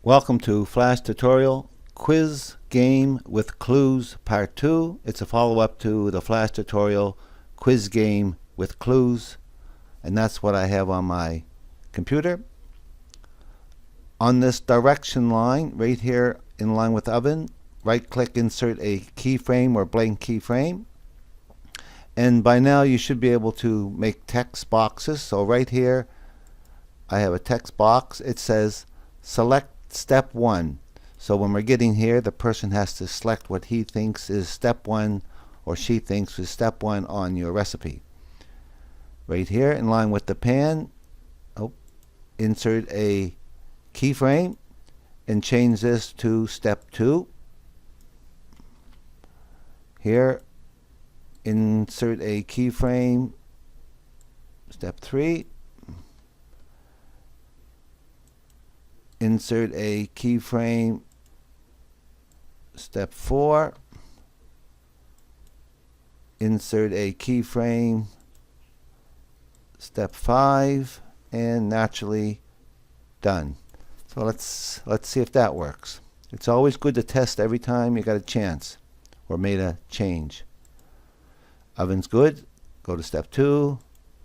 Welcome to Flash Tutorial Quiz Game with Clues Part 2. It's a follow-up to the Flash Tutorial Quiz Game with Clues, and that's what I have on my computer. On this direction line right here in line with oven, right click, insert a keyframe or blank keyframe, and by now you should be able to make text boxes. So right here I have a text box. It says select step 1. So when we're getting here, the person has to select what he thinks is step 1 or she thinks is step 1 on your recipe. Right here in line with the pan, insert a keyframe and change this to step 2. Here, insert a keyframe, step 3. Insert a keyframe, step 4. Insert a keyframe, step 5, and naturally done. So let's see if that works. It's always good to test every time you got a chance or made a change. Oven's good. Go to step 2,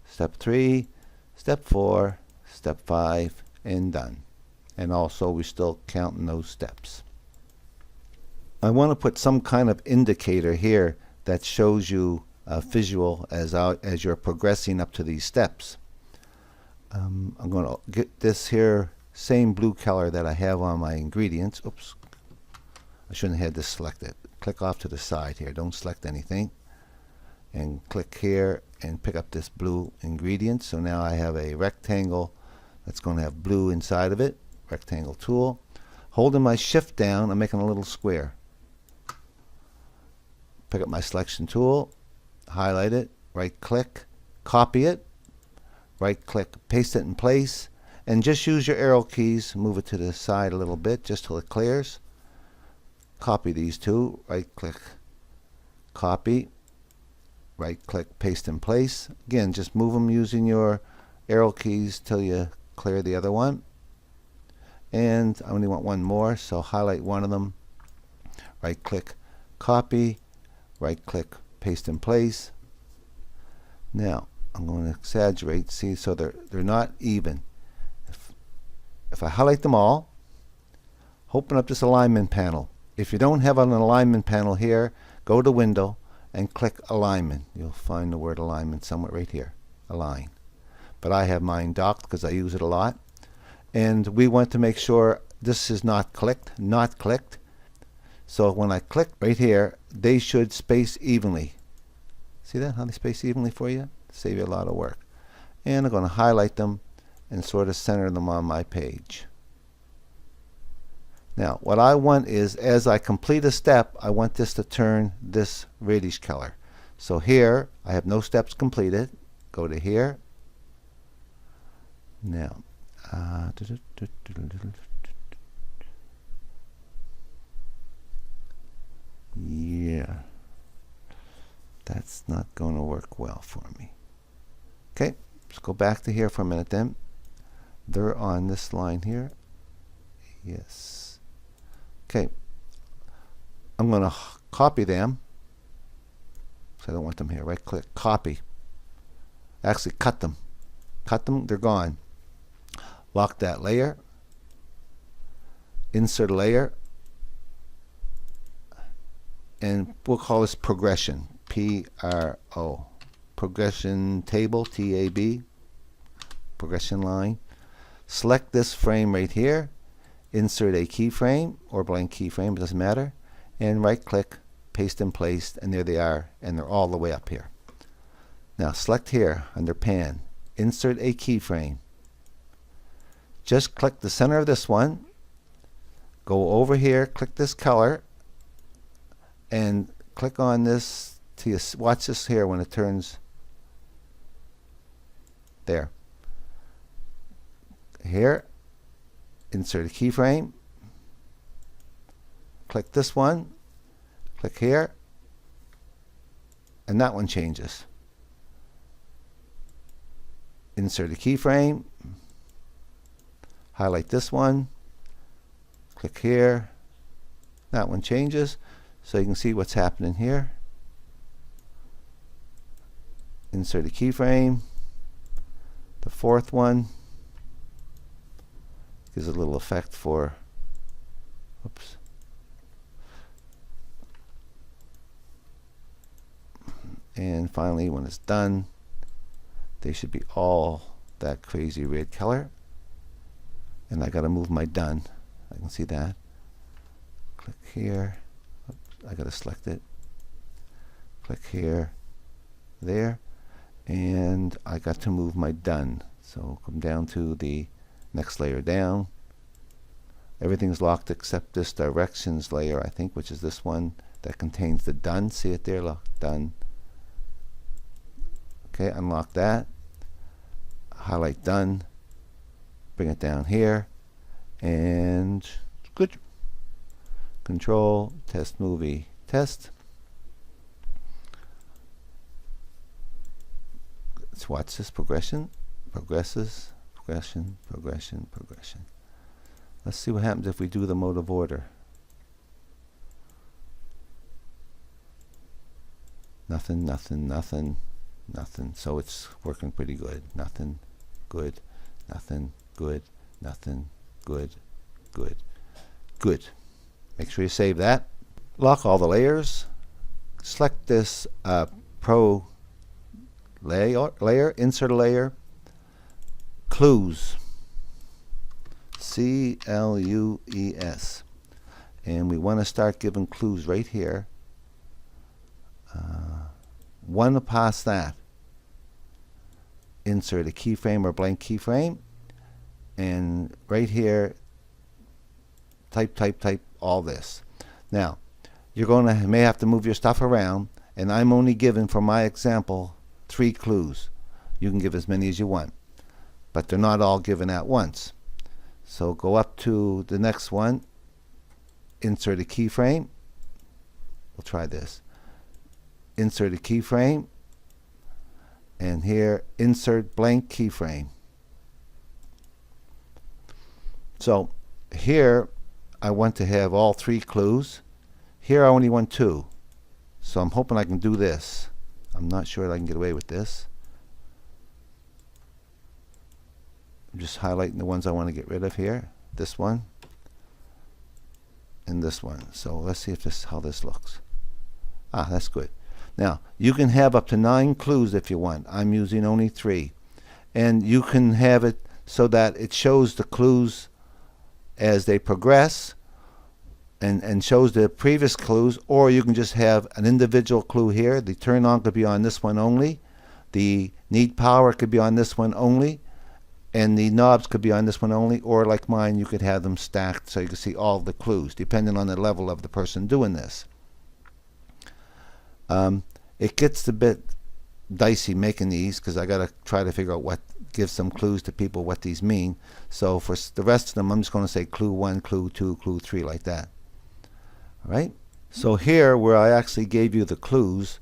step 3, step 4, step 5, and done. And also we're still counting those steps. I want to put some kind of indicator here that shows you a visual as you're progressing up to these steps. I'm going to get this here same blue color that I have on my ingredients. Oops, I shouldn't have had this selected. Click off to the side here, don't select anything, and click here and pick up this blue ingredient. So now I have a rectangle that's going to have blue inside of it. Rectangle tool. Holding my shift down, I'm making a little square. Pick up my selection tool, highlight it, right click, copy it, right click, paste it in place, and just use your arrow keys, move it to the side a little bit just till it clears. Copy these two, right click, copy, right click, paste in place. Again, just move them using your arrow keys till you clear the other one. And I only want one more, so highlight one of them, right click, copy, right click, paste in place. Now I'm going to exaggerate, see, so they're not even. If I highlight them all, open up this alignment panel. If you don't have an alignment panel here, go to Window and click Alignment. You'll find the word alignment somewhere right here, Align. But I have mine docked because I use it a lot. And we want to make sure this is not clicked. So when I click right here, they should space evenly. See that, how they space evenly for you? Save you a lot of work. And I'm going to highlight them and sort of center them on my page. Now what I want is, as I complete a step, I want this to turn this reddish color. So here I have no steps completed. Go to here. Now yeah, that's not going to work well for me. Okay, let's go back to here for a minute then. They're on this line here. Yes. Okay, I'm going to copy them. So I don't want them here. Right click, copy. Actually cut them. They're gone. Lock that layer, insert a layer, and we'll call this progression, P-R-O, progression table, T-A-B, progression line. Select this frame right here, insert a keyframe or blank keyframe, it doesn't matter, and right click, paste in place, and there they are, and they're all the way up here. Now select here under pan, insert a keyframe. Just click the center of this one, go over here, click this color, and click on this till you watch this here when it turns there. Here, insert a keyframe, click this one, click here, and that one changes. Insert a keyframe, highlight this one, Click here. That one changes, so you can see what's happening here. Insert a keyframe. The fourth one gives a little effect for, oops. And finally, when it's done, they should be all that crazy red color. And I got to move my done. I can see that. Click here. Oops, I got to select it. Click here, there. And I got to move my done. So come down to the next layer down. Everything's locked except this directions layer, I think, which is this one that contains the done. See it there? Look, done. Okay, unlock that. Highlight done. Bring it down here. And good. Control, test movie, test. Let's watch this progression. Progresses, progression, progression, progression. Let's see what happens if we do the mode of order. Nothing, nothing, nothing, nothing. So it's working pretty good. Nothing, good, nothing, good, nothing, good, good, good. Make sure you save that. Lock all the layers. Select this Pro layer, insert a layer, clues, C-L-U-E-S, and we want to start giving clues right here. One past that, insert a keyframe or blank keyframe, and right here type all this. Now you're going to may have to move your stuff around, and I'm only giving, for my example, 3 clues. You can give as many as you want, but they're not all given at once. So go up to the next one, insert a keyframe. We'll try this. Insert a keyframe, and here insert blank keyframe. So here I want to have all 3 clues. Here I only want 2. So I'm hoping I can do this. I'm not sure that I can get away with this. I'm just highlighting the ones I want to get rid of here. This one and this one. So let's see if how this looks. Ah, that's good. Now you can have up to 9 clues if you want. I'm using only 3, and you can have it so that it shows the clues as they progress and shows the previous clues, or you can just have an individual clue here. The turn on could be on this one only, the need power could be on this one only, and the knobs could be on this one only, or like mine, you could have them stacked so you can see all the clues depending on the level of the person doing this. It gets a bit dicey making these because I gotta try to figure out what gives some clues to people what these mean. So for the rest of them, I'm just going to say clue 1, clue 2, clue 3, like that. All right. So here, where I actually gave you the clues,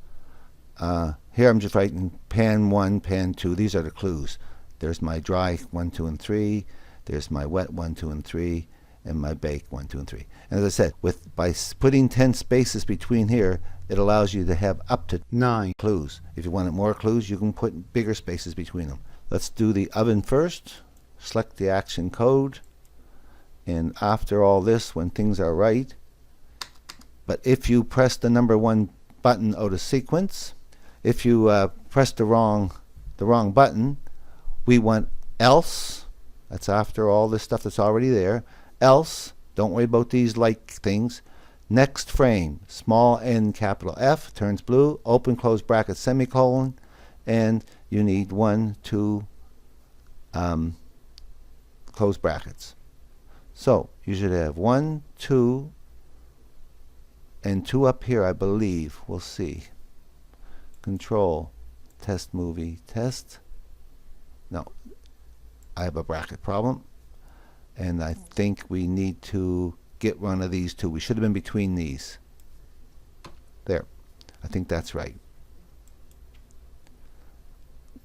here I'm just writing pan 1, pan 2. These are the clues. There's my dry 1, 2, and 3. There's my wet 1, 2, and 3, and my bake 1, 2, and 3. And as I said, by putting 10 spaces between here, it allows you to have up to 9 clues. If you wanted more clues, you can put bigger spaces between them. Let's do the oven first. Select the action code, and after all this, when things are right, but if you press the number 1 button out of sequence, if you press the wrong button, we want else. That's after all this stuff that's already there. Else, don't worry about these like things. Next frame, small n, capital F, turns blue, open close bracket, semicolon, and you need 1, 2 close brackets. So you should have 1, 2, and 2 up here, I believe. We'll see. Control, test movie, test. No, I have a bracket problem, and I think we need to get one of these 2. We should have been between these. There. I think that's right.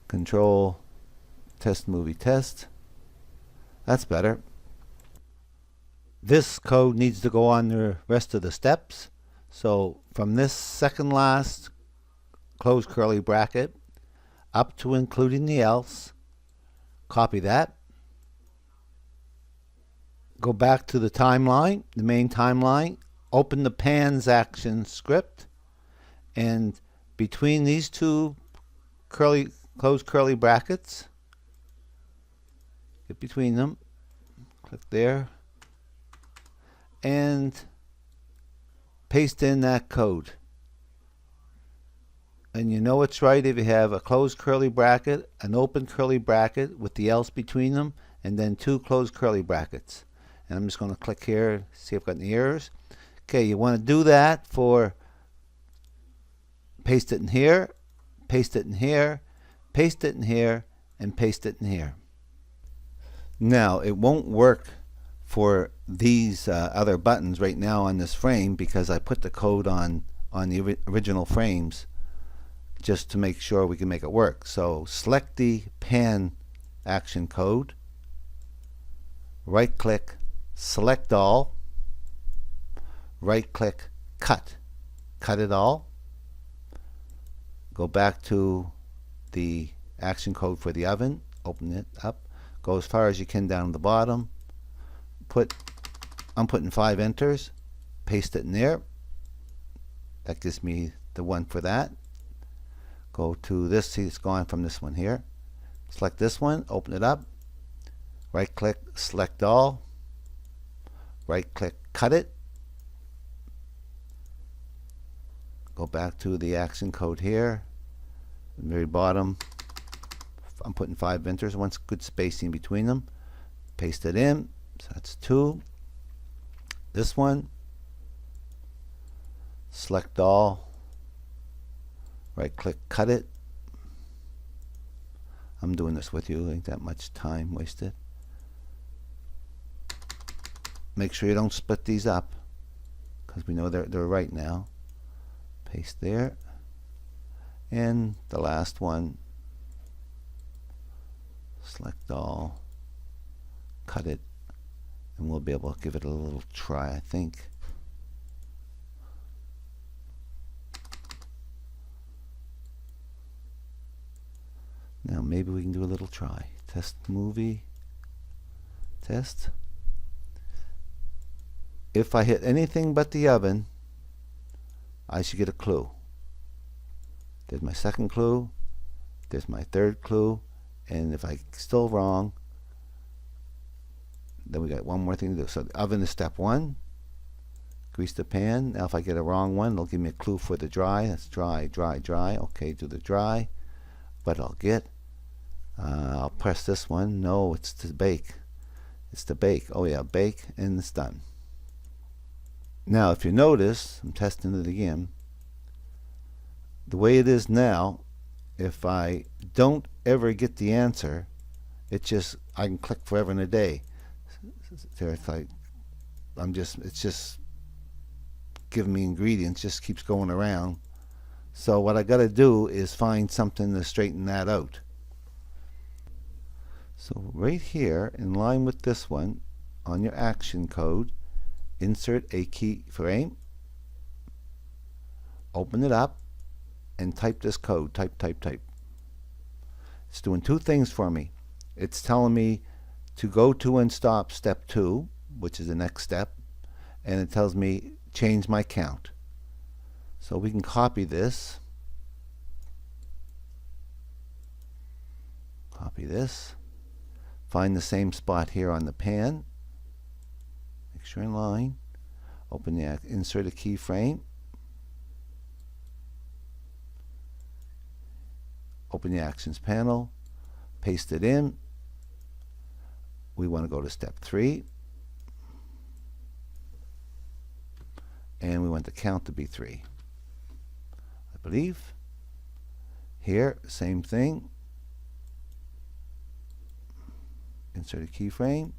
Control, test movie, test. That's better. This code needs to go on the rest of the steps. So from this second last close curly bracket up to including the else, copy that. Go back to the timeline, the main timeline, open the pans action script, and between these two close curly brackets, get between them, click there, and paste in that code. And you know it's right if you have a closed curly bracket, an open curly bracket with the else between them, and then two closed curly brackets. And I'm just going to click here, see if I've got any errors. Okay, you want to do that for paste it in here, paste it in here, paste it in here, and paste it in here. Now, it won't work for these other buttons right now on this frame because I put the code on the original frames just to make sure we can make it work. So select the pan action code, right click, select all, right click, cut it all, go back to the action code for the oven, open it up, go as far as you can down to the bottom, I'm putting 5 enters, paste it in there, that gives me the one for that. Go to this, see it's gone from this one here, select this one, open it up, right click, select all, right click, cut it, go back to the action code here, the very bottom, I'm putting 5 enters, one good spacing between them, paste it in, so that's 2. This one, select all, right click, cut it. I'm doing this with you, ain't that much time wasted. Make sure you don't split these up because we know they're right now. Paste there, and the last one, select all, cut it, and we'll be able to give it a little try, I think. Now maybe we can do a little try. Test movie, test. If I hit anything but the oven, I should get a clue. There's my second clue, there's my third clue, and if I'm still wrong, then we got one more thing to do. So the oven is step 1. Grease the pan. Now if I get a wrong one, it'll give me a clue for the dry. That's dry, dry, dry. Okay, do the dry. But I'll get, I'll press this one. No, it's to bake. It's to bake. Oh yeah, bake, and it's done. Now if you notice, I'm testing it again. The way it is now, if I don't ever get the answer, it just, I can click forever and a day. It's like it's just giving me ingredients, just keeps going around. So what I got to do is find something to straighten that out. So right here, in line with this one, on your action code, insert a keyframe, open it up, and type this code. Type, type, type. It's doing 2 things for me. It's telling me to go to and stop step 2, which is the next step, and it tells me change my count. So we can copy this, find the same spot here on the pan, make sure in line, open the, insert a keyframe, open the actions panel, paste it in. We want to go to step 3, and we want the count to be 3, I believe. Here, same thing, insert a keyframe.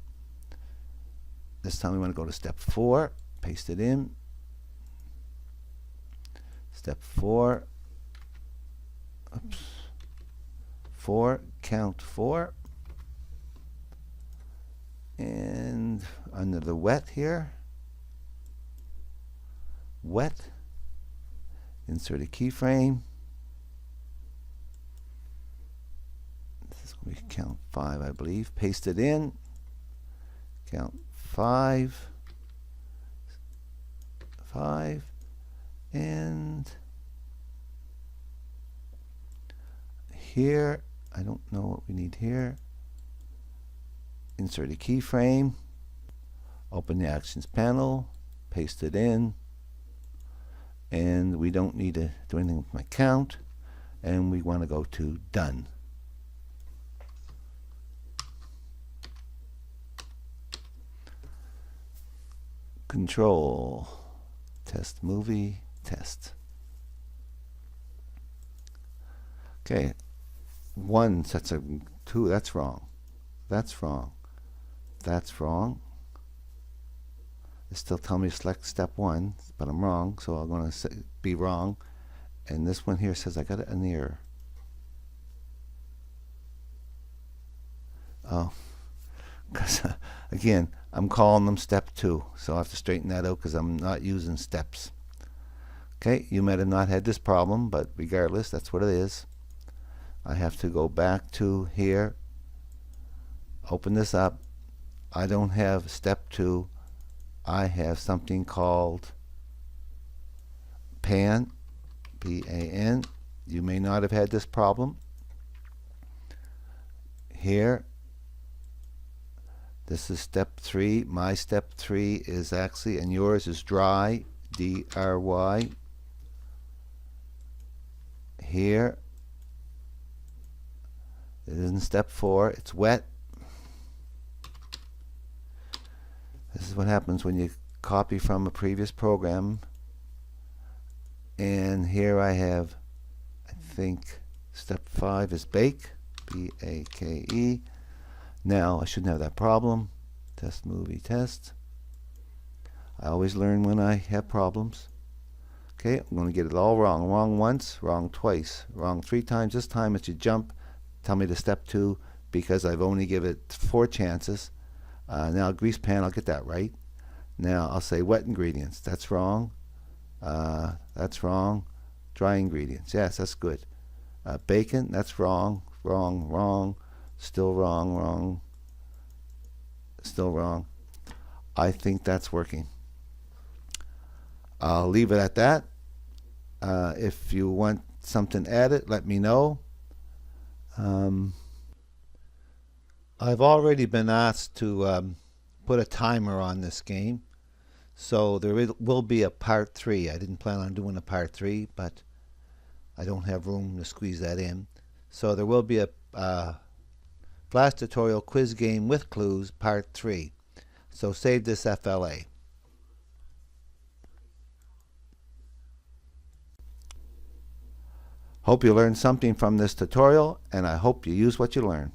This time we want to go to step 4, paste it in. Step 4, oops, 4, count 4, and And under the wet here, wet, insert a keyframe. This is going to be count 5, I believe. Paste it in. Count 5. 5. And here, I don't know what we need here. Insert a keyframe. Open the Actions panel. Paste it in. And we don't need to do anything with my count. And we want to go to Done. Control. Test movie. Test. Okay. 1 sets a 2. That's wrong. That's wrong. That's wrong. It's still telling me to select step 1, but I'm wrong, so I'm going to be wrong. And this one here says I got an error. Oh, because again, I'm calling them step 2, so I have to straighten that out because I'm not using steps. Okay, you might have not had this problem, but regardless, that's what it is. I have to go back to here, open this up. I don't have step 2. I have something called PAN, P-A-N. You may not have had this problem. Here, this is step 3. My step 3 is actually, and yours is dry, D-R-Y. Here, it isn't step 4, it's wet. This is what happens when you copy from a previous program. And here I have, I think, step 5 is bake, B-A-K-E. Now I shouldn't have that problem. Test movie test. I always learn when I have problems. Okay, I'm going to get it all wrong. Wrong once, wrong twice, wrong 3 times. This time it should jump, tell me to step 2 because I've only given it 4 chances. Now grease pan, I'll get that right. Now I'll say wet ingredients. That's wrong. That's wrong. Dry ingredients. Yes, that's good. Bacon, that's wrong. Wrong, wrong. Still wrong, wrong. Still wrong. I think that's working. I'll leave it at that. If you want something added, let me know. I've already been asked to put a timer on this game, so there will be a part 3. I didn't plan on doing a part 3, but I don't have room to squeeze that in. So there will be a Flash Tutorial quiz game with clues part 3. So save this FLA. Hope you learned something from this tutorial, and I hope you use what you learn.